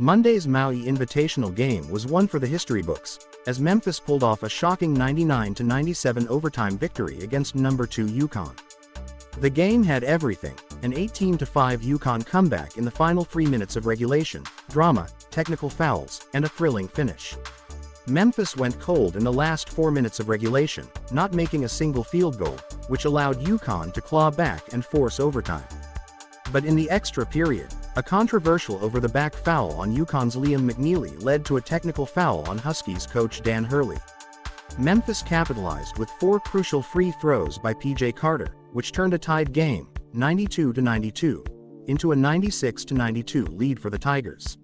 Monday's Maui Invitational game was one for the history books, as Memphis pulled off a shocking 99-97 overtime victory against number 2 UConn. The game had everything: an 18-5 UConn comeback in the final 3 minutes of regulation, drama, technical fouls, and a thrilling finish. Memphis went cold in the last 4 minutes of regulation, not making a single field goal, which allowed UConn to claw back and force overtime. But in the extra period, a controversial over-the-back foul on UConn's Liam McNeely led to a technical foul on Huskies coach Dan Hurley. Memphis capitalized with 4 crucial free throws by P.J. Carter, which turned a tied game, 92-92, into a 96-92 lead for the Tigers.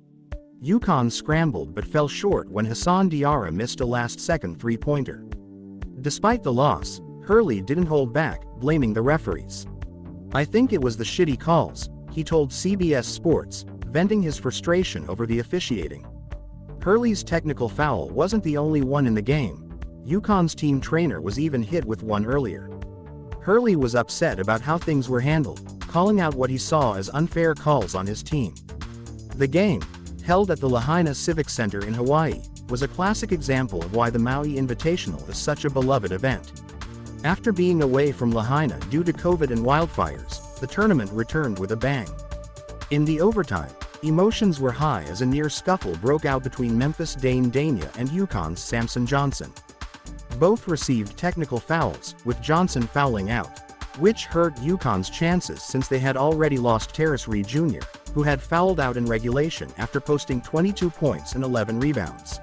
UConn scrambled but fell short when Hassan Diarra missed a last-second three-pointer. Despite the loss, Hurley didn't hold back, blaming the referees. "I think it was the shitty calls," he told CBS Sports, venting his frustration over the officiating. Hurley's technical foul wasn't the only one in the game. UConn's team trainer was even hit with one earlier. Hurley was upset about how things were handled, calling out what he saw as unfair calls on his team. The game, held at the Lahaina Civic Center in Hawaii, was a classic example of why the Maui Invitational is such a beloved event. After being away from Lahaina due to COVID and wildfires, the tournament returned with a bang. In the overtime, emotions were high as a near scuffle broke out between Memphis' Dane Dania and UConn's Samson Johnson. Both received technical fouls, with Johnson fouling out, which hurt UConn's chances since they had already lost Terrace Reed Jr., who had fouled out in regulation after posting 22 points and 11 rebounds.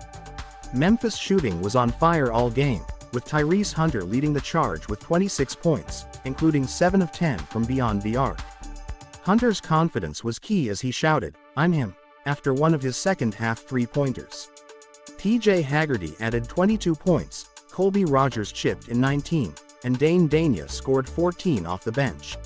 Memphis shooting was on fire all game, with Tyrese Hunter leading the charge with 26 points, including 7 of 10 from beyond the arc. Hunter's confidence was key as he shouted, "I'm him," after one of his second-half three-pointers. P.J. Haggerty added 22 points, Colby Rogers chipped in 19, and Dane Dania scored 14 off the bench.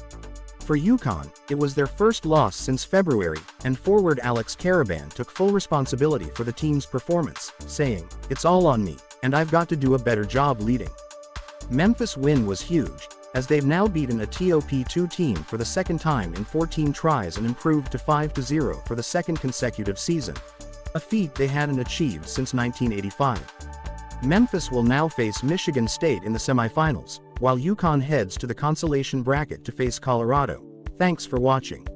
For UConn, it was their first loss since February, and forward Alex Caravan took full responsibility for the team's performance, saying, "It's all on me, and I've got to do a better job leading." Memphis' win was huge, as they've now beaten a TOP2 team for the second time in 14 tries and improved to 5-0 for the second consecutive season, a feat they hadn't achieved since 1985. Memphis will now face Michigan State in the semifinals, while UConn heads to the consolation bracket to face Colorado. Thanks for watching.